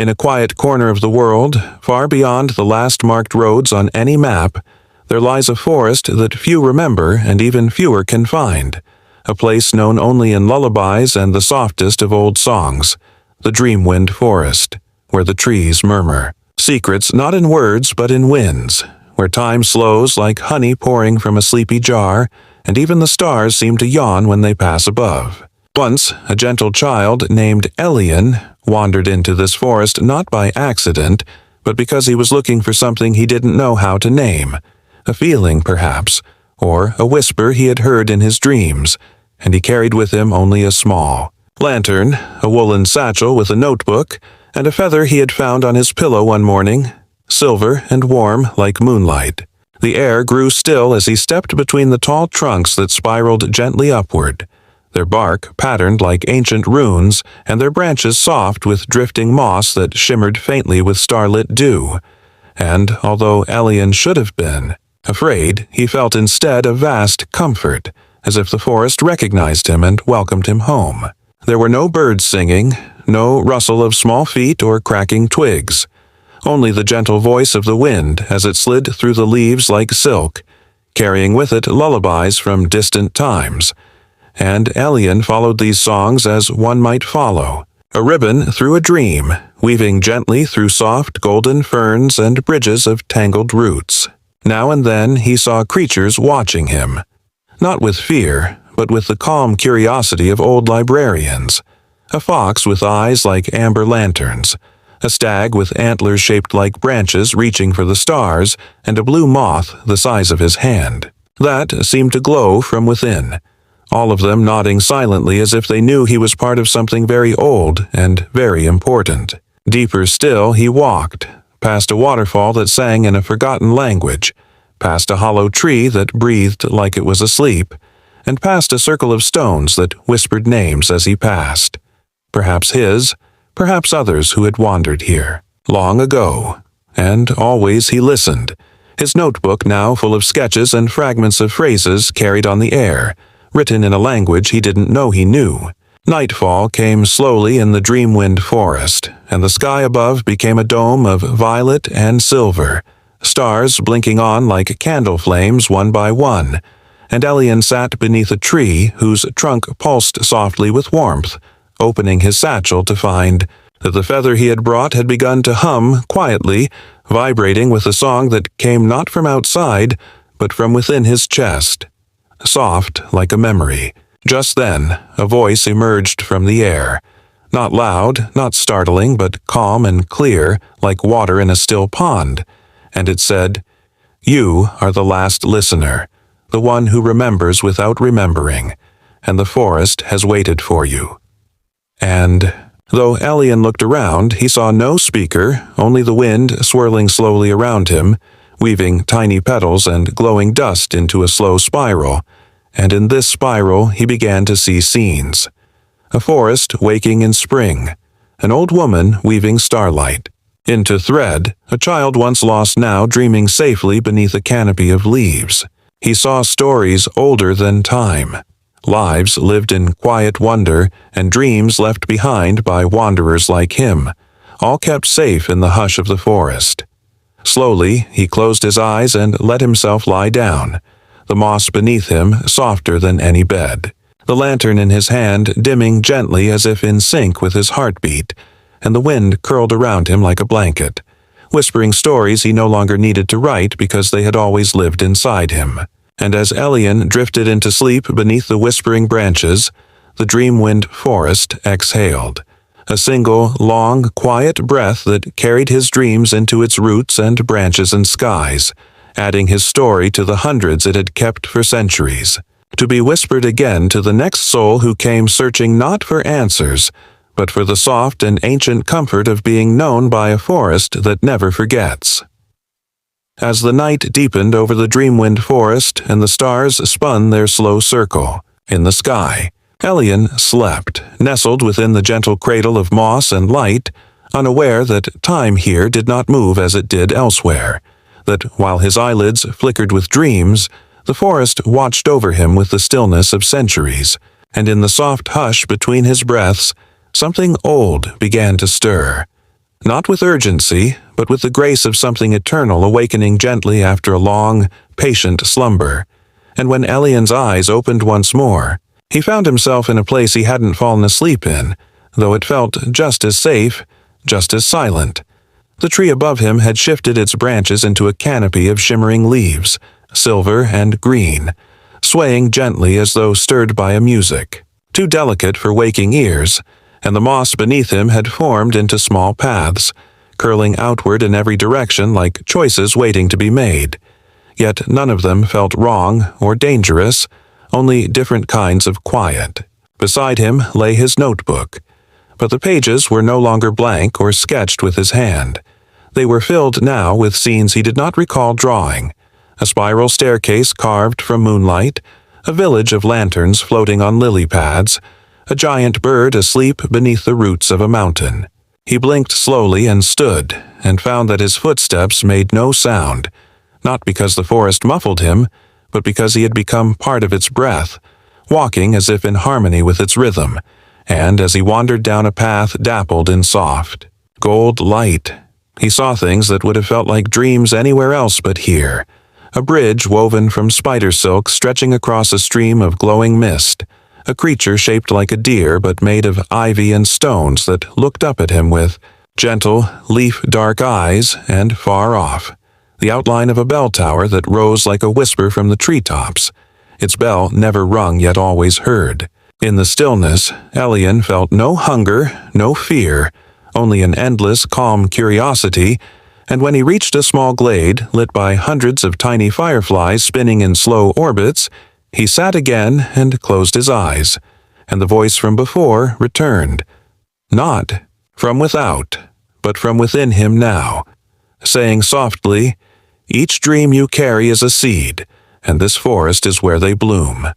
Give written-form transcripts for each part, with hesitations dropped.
In a quiet corner of the world, far beyond the last marked roads on any map, there lies a forest that few remember and even fewer can find, a place known only in lullabies and the softest of old songs, the Dreamwind Forest, where the trees murmur. Secrets not in words but in winds, where time slows like honey pouring from a sleepy jar, and even the stars seem to yawn when they pass above. Once, a gentle child named Elian wandered into this forest not by accident, but because he was looking for something he didn't know how to name, a feeling perhaps, or a whisper he had heard in his dreams, and he carried with him only a small lantern, a woolen satchel with a notebook, and a feather he had found on his pillow one morning, silver and warm like moonlight. The air grew still as he stepped between the tall trunks that spiraled gently upward, their bark patterned like ancient runes and their branches soft with drifting moss that shimmered faintly with starlit dew. And, although Elian should have been afraid, he felt instead a vast comfort, as if the forest recognized him and welcomed him home. There were no birds singing, no rustle of small feet or cracking twigs, only the gentle voice of the wind as it slid through the leaves like silk, carrying with it lullabies from distant times. And Elian followed these songs as one might follow a ribbon through a dream, weaving gently through soft golden ferns and bridges of tangled roots. Now and then he saw creatures watching him, not with fear, but with the calm curiosity of old librarians. A fox with eyes like amber lanterns, a stag with antlers shaped like branches reaching for the stars, and a blue moth the size of his hand. That seemed to glow from within, all of them nodding silently as if they knew he was part of something very old and very important. Deeper still he walked, past a waterfall that sang in a forgotten language, past a hollow tree that breathed like it was asleep, and past a circle of stones that whispered names as he passed. Perhaps his, perhaps others who had wandered here long ago. And always he listened, his notebook now full of sketches and fragments of phrases carried on the air, written in a language he didn't know he knew. Nightfall came slowly in the Dreamwind Forest, and the sky above became a dome of violet and silver, stars blinking on like candle flames one by one, and Elian sat beneath a tree whose trunk pulsed softly with warmth, opening his satchel to find that the feather he had brought had begun to hum quietly, vibrating with a song that came not from outside, but from within his chest, soft like a memory. Just then, a voice emerged from the air, not loud, not startling, but calm and clear, like water in a still pond, and it said, "You are the last listener, the one who remembers without remembering, and the forest has waited for you." And, though Elian looked around, he saw no speaker, only the wind swirling slowly around him, weaving tiny petals and glowing dust into a slow spiral, and in this spiral he began to see scenes. A forest waking in spring, an old woman weaving starlight. Into thread, a child once lost now dreaming safely beneath a canopy of leaves. He saw stories older than time, lives lived in quiet wonder, and dreams left behind by wanderers like him, all kept safe in the hush of the forest. Slowly, he closed his eyes and let himself lie down, the moss beneath him softer than any bed, the lantern in his hand dimming gently as if in sync with his heartbeat, and the wind curled around him like a blanket, whispering stories he no longer needed to write because they had always lived inside him. And as Elian drifted into sleep beneath the whispering branches, the Dreamwind Forest exhaled, a single, long, quiet breath that carried his dreams into its roots and branches and skies, adding his story to the hundreds it had kept for centuries, to be whispered again to the next soul who came searching not for answers, but for the soft and ancient comfort of being known by a forest that never forgets. As the night deepened over the Dreamwind Forest and the stars spun their slow circle in the sky, Elian slept, nestled within the gentle cradle of moss and light, unaware that time here did not move as it did elsewhere, that while his eyelids flickered with dreams, the forest watched over him with the stillness of centuries, and in the soft hush between his breaths, something old began to stir, not with urgency, but with the grace of something eternal awakening gently after a long, patient slumber. And when Elian's eyes opened once more, he found himself in a place he hadn't fallen asleep in, though it felt just as safe, just as silent. The tree above him had shifted its branches into a canopy of shimmering leaves, silver and green, swaying gently as though stirred by a music, too delicate for waking ears, and the moss beneath him had formed into small paths, curling outward in every direction like choices waiting to be made. Yet none of them felt wrong or dangerous, only different kinds of quiet. Beside him lay his notebook, but the pages were no longer blank or sketched with his hand. They were filled now with scenes he did not recall drawing: a spiral staircase carved from moonlight, a village of lanterns floating on lily pads, a giant bird asleep beneath the roots of a mountain. He blinked slowly and stood, and found that his footsteps made no sound, not because the forest muffled him, but because he had become part of its breath, walking as if in harmony with its rhythm, and as he wandered down a path dappled in soft, gold light, he saw things that would have felt like dreams anywhere else but here: a bridge woven from spider silk stretching across a stream of glowing mist, a creature shaped like a deer but made of ivy and stones that looked up at him with gentle, leaf-dark eyes, and far off, the outline of a bell tower that rose like a whisper from the treetops, its bell never rung yet always heard. In the stillness, Elian felt no hunger, no fear, only an endless, calm curiosity, and when he reached a small glade lit by hundreds of tiny fireflies spinning in slow orbits, he sat again and closed his eyes, and the voice from before returned, not from without, but from within him now, saying softly, "Each dream you carry is a seed, and this forest is where they bloom."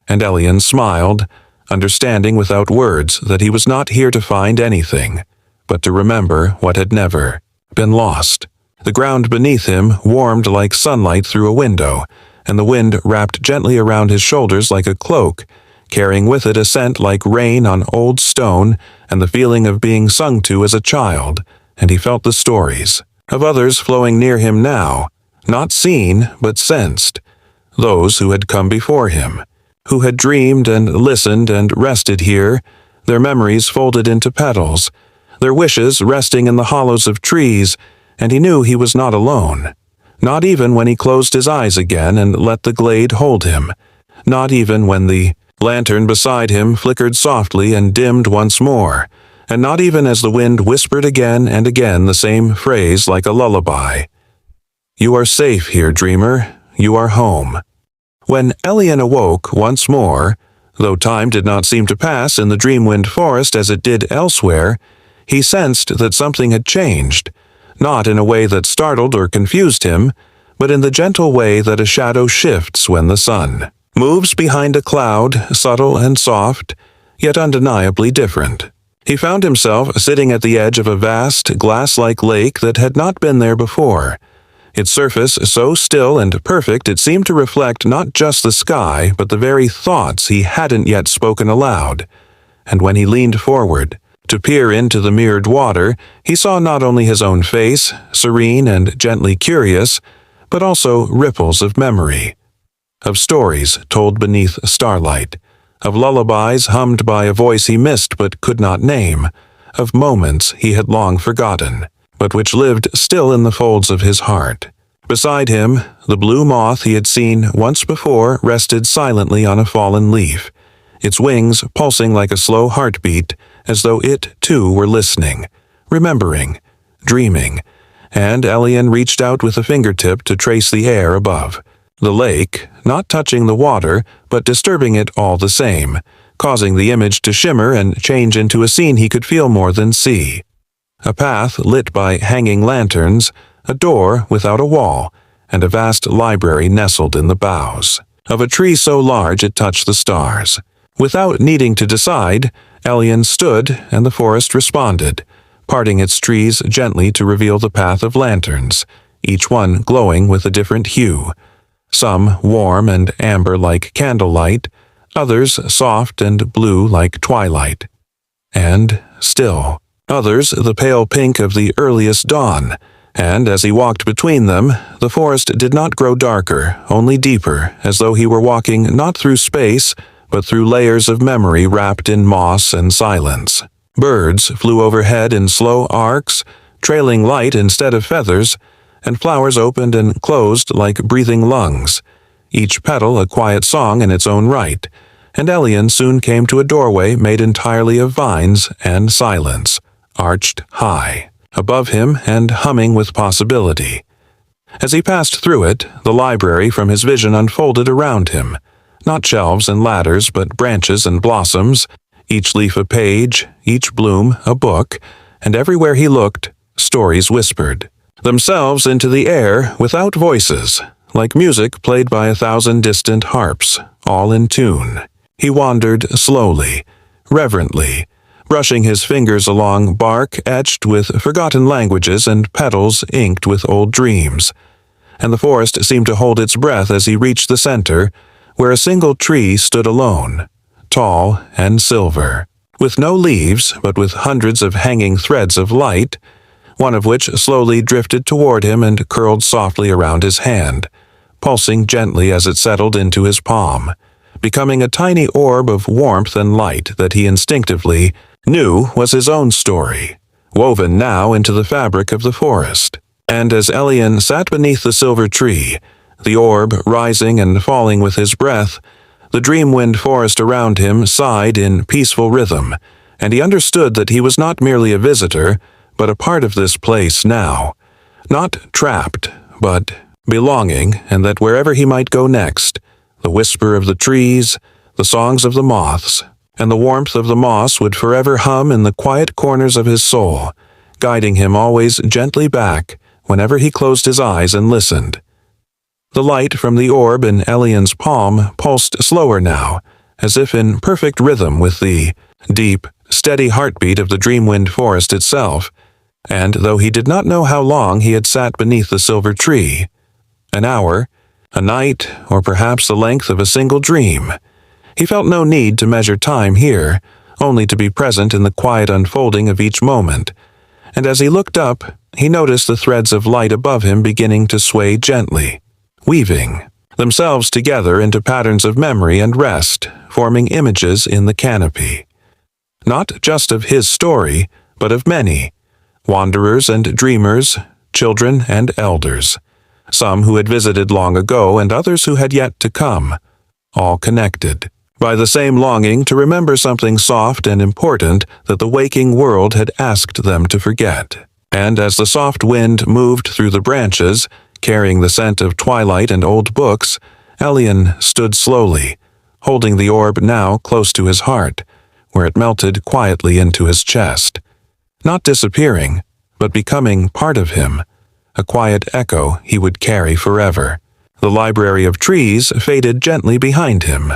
And Elian smiled, understanding without words that he was not here to find anything, but to remember what had never been lost. The ground beneath him warmed like sunlight through a window, and the wind wrapped gently around his shoulders like a cloak, carrying with it a scent like rain on old stone and the feeling of being sung to as a child, and he felt the stories of others flowing near him now, not seen but sensed, those who had come before him, who had dreamed and listened and rested here, their memories folded into petals, their wishes resting in the hollows of trees, and he knew he was not alone. Not even when he closed his eyes again and let the glade hold him. Not even when the lantern beside him flickered softly and dimmed once more, and not even as the wind whispered again and again the same phrase like a lullaby. "You are safe here, dreamer. You are home." When Elian awoke once more, though time did not seem to pass in the Dreamwind Forest as it did elsewhere, he sensed that something had changed, not in a way that startled or confused him, but in the gentle way that a shadow shifts when the sun moves behind a cloud, subtle and soft, yet undeniably different. He found himself sitting at the edge of a vast, glass-like lake that had not been there before, its surface so still and perfect it seemed to reflect not just the sky, but the very thoughts he hadn't yet spoken aloud. And when he leaned forward to peer into the mirrored water, he saw not only his own face, serene and gently curious, but also ripples of memory, of stories told beneath starlight, of lullabies hummed by a voice he missed but could not name, of moments he had long forgotten, but which lived still in the folds of his heart. Beside him, the blue moth he had seen once before rested silently on a fallen leaf, its wings pulsing like a slow heartbeat, as though it, too, were listening, remembering, dreaming, and Elian reached out with a fingertip to trace the air above. The lake, not touching the water, but disturbing it all the same, causing the image to shimmer and change into a scene he could feel more than see. A path lit by hanging lanterns, a door without a wall, and a vast library nestled in the boughs of a tree so large it touched the stars. Without needing to decide, Elian stood, and the forest responded, parting its trees gently to reveal the path of lanterns, each one glowing with a different hue, some warm and amber like candlelight, others soft and blue like twilight. And still, others the pale pink of the earliest dawn, and as he walked between them, the forest did not grow darker, only deeper, as though he were walking not through space, but through layers of memory wrapped in moss and silence. Birds flew overhead in slow arcs, trailing light instead of feathers, and flowers opened and closed like breathing lungs, each petal a quiet song in its own right, and Elian soon came to a doorway made entirely of vines and silence, arched high, above him and humming with possibility. As he passed through it, the library from his vision unfolded around him, not shelves and ladders, but branches and blossoms, each leaf a page, each bloom a book, and everywhere he looked, stories whispered themselves into the air without voices, like music played by 1,000 distant harps, all in tune. He wandered slowly, reverently, brushing his fingers along bark etched with forgotten languages and petals inked with old dreams, and the forest seemed to hold its breath as he reached the center, where a single tree stood alone, tall and silver, with no leaves but with hundreds of hanging threads of light, one of which slowly drifted toward him and curled softly around his hand, pulsing gently as it settled into his palm, becoming a tiny orb of warmth and light that he instinctively knew was his own story, woven now into the fabric of the forest. And as Elian sat beneath the silver tree, the orb rising and falling with his breath, the Dreamwind Forest around him sighed in peaceful rhythm, and he understood that he was not merely a visitor, but a part of this place now, not trapped, but belonging, and that wherever he might go next, the whisper of the trees, the songs of the moths, and the warmth of the moss would forever hum in the quiet corners of his soul, guiding him always gently back whenever he closed his eyes and listened. The light from the orb in Elian's palm pulsed slower now, as if in perfect rhythm with the deep, steady heartbeat of the Dreamwind Forest itself, and though he did not know how long he had sat beneath the silver tree, an hour, a night, or perhaps the length of a single dream, he felt no need to measure time here, only to be present in the quiet unfolding of each moment, and as he looked up, he noticed the threads of light above him beginning to sway gently, weaving themselves together into patterns of memory and rest, forming images in the canopy. Not just of his story, but of many, wanderers and dreamers, children and elders, some who had visited long ago and others who had yet to come, all connected by the same longing to remember something soft and important that the waking world had asked them to forget. And as the soft wind moved through the branches, carrying the scent of twilight and old books, Elian stood slowly, holding the orb now close to his heart, where it melted quietly into his chest, not disappearing, but becoming part of him, a quiet echo he would carry forever. The library of trees faded gently behind him,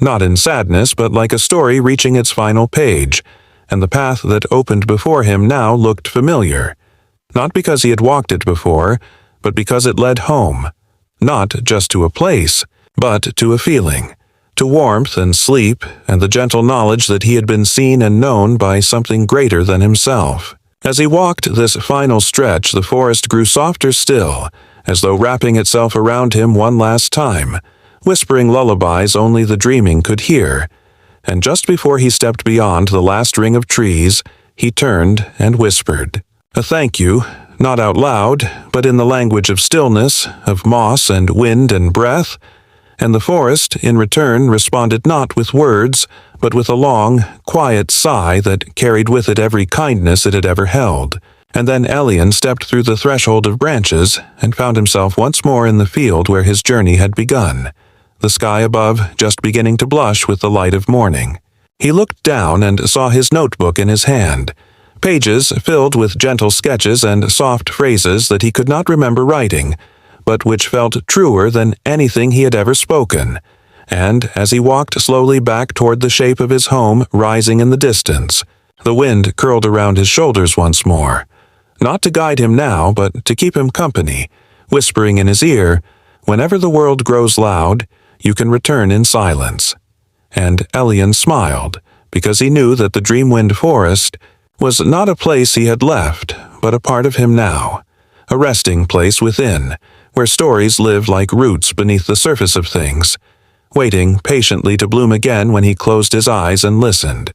not in sadness, but like a story reaching its final page, and the path that opened before him now looked familiar, not because he had walked it before, but because it led home, not just to a place, but to a feeling, to warmth and sleep and the gentle knowledge that he had been seen and known by something greater than himself. As he walked this final stretch, the forest grew softer still, as though wrapping itself around him one last time, whispering lullabies only the dreaming could hear, and just before he stepped beyond the last ring of trees, he turned and whispered a thank you, not out loud, but in the language of stillness, of moss and wind and breath, and the forest, in return, responded not with words, but with a long, quiet sigh that carried with it every kindness it had ever held. And then Elian stepped through the threshold of branches and found himself once more in the field where his journey had begun, the sky above just beginning to blush with the light of morning. He looked down and saw his notebook in his hand, pages filled with gentle sketches and soft phrases that he could not remember writing, but which felt truer than anything he had ever spoken. And as he walked slowly back toward the shape of his home rising in the distance, the wind curled around his shoulders once more, not to guide him now, but to keep him company, whispering in his ear, "Whenever the world grows loud, you can return in silence." And Elian smiled, because he knew that the Dreamwind Forest, was not a place he had left, but a part of him now, a resting place within, where stories live like roots beneath the surface of things, waiting patiently to bloom again when he closed his eyes and listened.